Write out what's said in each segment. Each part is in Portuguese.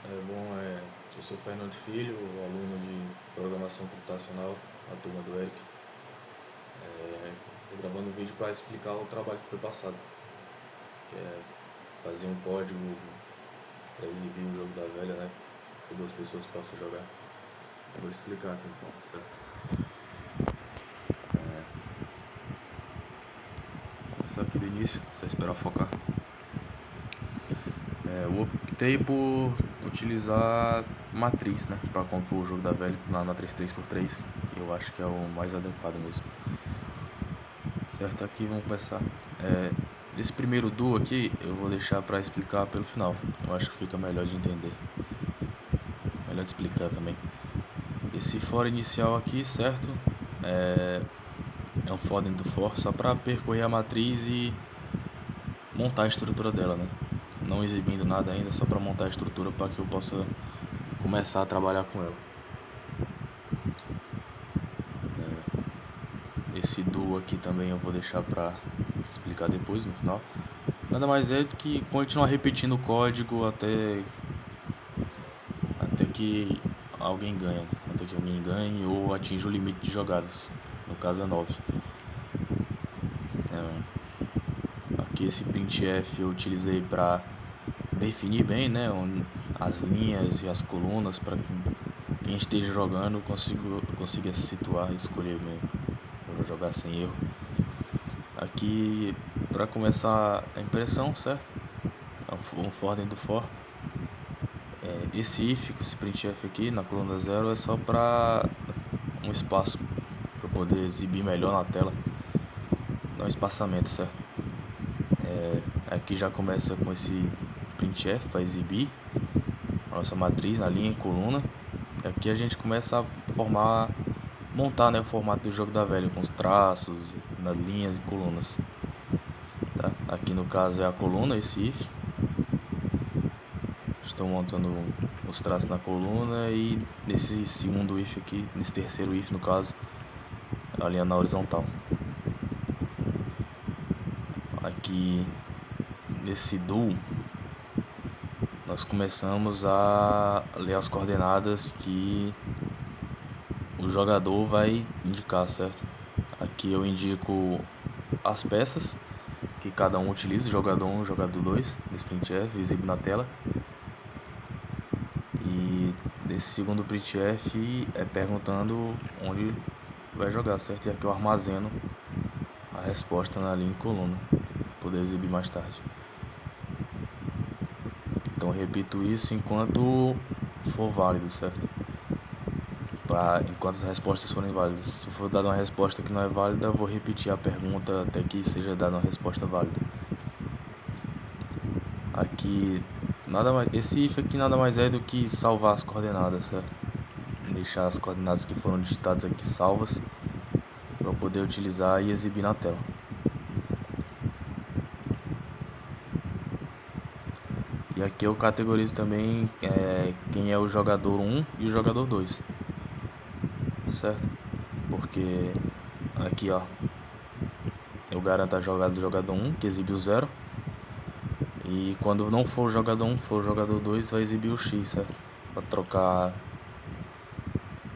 Eu sou Fernando Filho, aluno de Programação Computacional, a turma do Eric. Estou gravando um vídeo para explicar o trabalho que foi passado, que é fazer um código para exibir o jogo da velha, né? Que duas pessoas possam jogar. Vou explicar aqui então, certo? Começar aqui do início, só esperar focar. Eu optei por utilizar matriz, né, para compor o jogo da velha na matriz 3x3, que eu acho que é o mais adequado mesmo. Certo, aqui vamos começar. Esse primeiro duo aqui eu vou deixar para explicar pelo final. Eu acho que fica melhor de entender, melhor de explicar também. Esse for inicial aqui, certo? É um for dentro do for, só para percorrer a matriz e montar a estrutura dela, né? Não exibindo nada ainda, só para montar a estrutura para que eu possa começar a trabalhar com ela. Esse duo aqui também eu vou deixar para explicar depois no final. Nada mais é do que continuar repetindo o código até que alguém ganhe, até que alguém ganhe ou atinja o limite de jogadas. No caso é 9. Aqui esse printf eu utilizei para definir bem, né, as linhas e as colunas para que quem esteja jogando consiga se situar e escolher bem. Eu vou jogar sem erro. Aqui para começar a impressão, certo? Um for dentro do for. Esse if, esse printf aqui na coluna 0 é só para um espaço para poder exibir melhor na tela, dar um espaçamento, certo? Aqui já começa com esse printf para exibir a nossa matriz na linha e coluna. E aqui a gente começa a montar, né, o formato do jogo da velha com os traços nas linhas e colunas, tá? Aqui no caso é a coluna, esse if. Estou montando os traços na coluna e nesse segundo if aqui, nesse terceiro if no caso, a linha na horizontal. Aqui nesse do nós começamos a ler as coordenadas que o jogador vai indicar, certo? Aqui eu indico as peças que cada um utiliza, jogador 1 e jogador 2, nesse printf, visível na tela. E nesse segundo printf é perguntando onde vai jogar, certo? E aqui eu armazeno a resposta na linha e coluna, para poder exibir mais tarde. Então eu repito isso enquanto for válido, certo? Enquanto as respostas forem válidas. Se for dada uma resposta que não é válida, eu vou repetir a pergunta até que seja dada uma resposta válida. Aqui esse if aqui nada mais é do que salvar as coordenadas, certo? Deixar as coordenadas que foram digitadas aqui salvas para eu poder utilizar e exibir na tela. E aqui eu categorizo também quem é o jogador 1 e o jogador 2, certo? Porque aqui, ó, eu garanto a jogada do jogador 1, que exibe o 0. E quando não for o jogador 1, for o jogador 2, vai exibir o X, certo? Para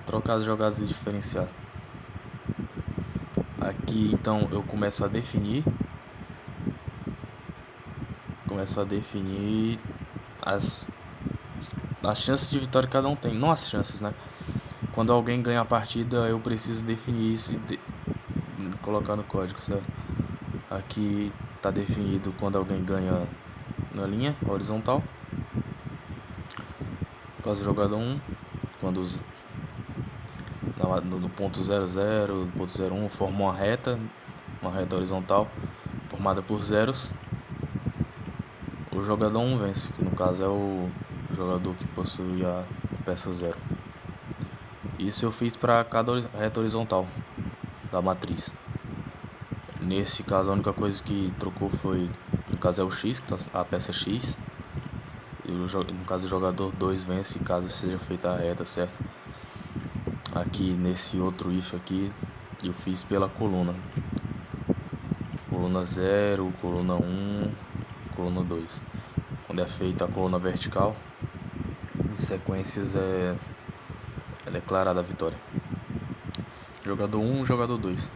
trocar as jogadas e diferenciar. Aqui então eu começo a definir as chances de vitória que cada um tem. Não as chances, né? Quando alguém ganha a partida, eu preciso definir isso e colocar no código, certo? Aqui está definido quando alguém ganha na linha horizontal. No caso do jogador 1, quando no ponto 00, no ponto 01 forma uma reta horizontal formada por zeros, o jogador 1 vence, que no caso é o jogador que possui a peça 0. Isso eu fiz para cada reta horizontal da matriz. Nesse caso a única coisa que trocou foi, no caso é o X, que tá a peça X, e no caso o jogador 2 vence caso seja feita a reta, certo? Aqui nesse outro if aqui eu fiz pela coluna 0, coluna 1, coluna 2. Quando é feita a coluna vertical, sequências é declarada a vitória. Jogador 1, jogador 2.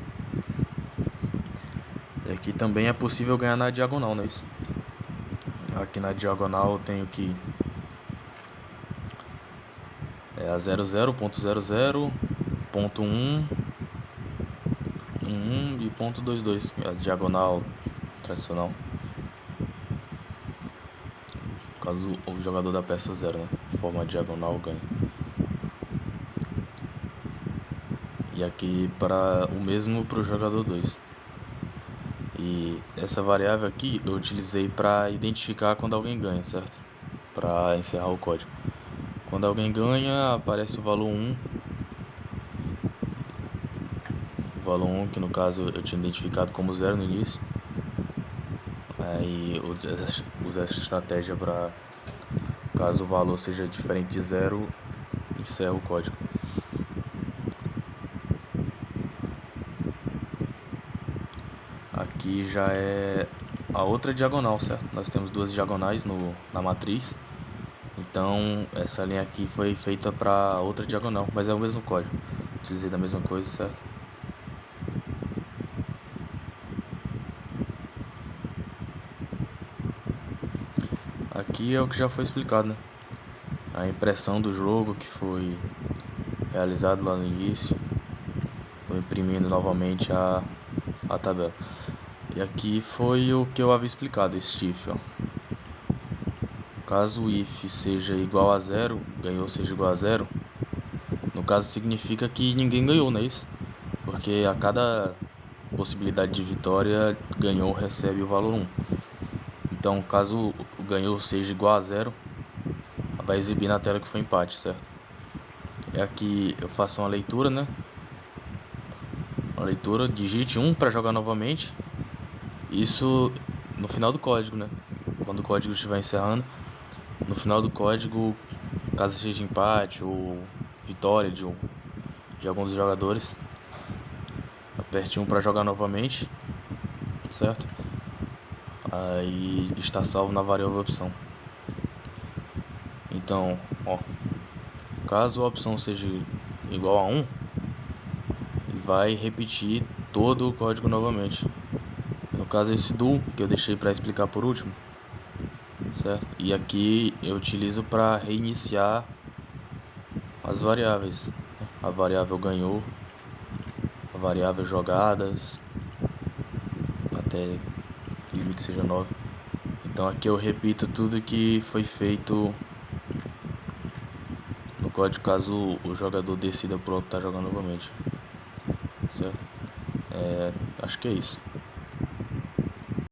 E aqui também é possível ganhar na diagonal, não é isso? Aqui na diagonal eu tenho que a 00, ponto 00, ponto 1, 1 e ponto 22, é a diagonal tradicional. Caso o jogador da peça 0, né? Forma diagonal ganha. E aqui para o mesmo para o jogador 2. E essa variável aqui eu utilizei para identificar quando alguém ganha, certo? Para encerrar o código. Quando alguém ganha, aparece o valor 1. O valor 1, que no caso eu tinha identificado como 0 no início. Aí usa essa estratégia para, caso o valor seja diferente de 0, encerra o código. Aqui já é a outra diagonal, certo? Nós temos duas diagonais na matriz. Então essa linha aqui foi feita para outra diagonal, mas é o mesmo código. Utilizei da mesma coisa, certo? Aqui é o que já foi explicado, né? A impressão do jogo que foi realizado lá no início. Estou imprimindo novamente a tabela. E aqui foi o que eu havia explicado, esse if, ó. Caso o if seja igual a 0, ganhou seja igual a 0, no caso significa que ninguém ganhou, não é isso? Porque a cada possibilidade de vitória, ganhou recebe o valor 1. Então, caso o ganhou seja igual a 0, vai exibir na tela que foi empate, certo? E aqui eu faço uma leitura, né? Uma leitura, digite 1 para jogar novamente. Isso no final do código, né? Quando o código estiver encerrando, no final do código, caso seja empate ou vitória de alguns dos jogadores, aperte 1 para jogar novamente, certo? Aí está salvo na variável opção. Então, ó, caso a opção seja igual a 1, ele vai repetir todo o código novamente. No caso, esse do que eu deixei para explicar por último, certo? E aqui eu utilizo para reiniciar as variáveis. A variável ganhou, a variável jogadas, até que o limite seja 9. Então aqui eu repito tudo que foi feito no código, caso o jogador decida por optar jogar novamente, certo? Acho que é isso.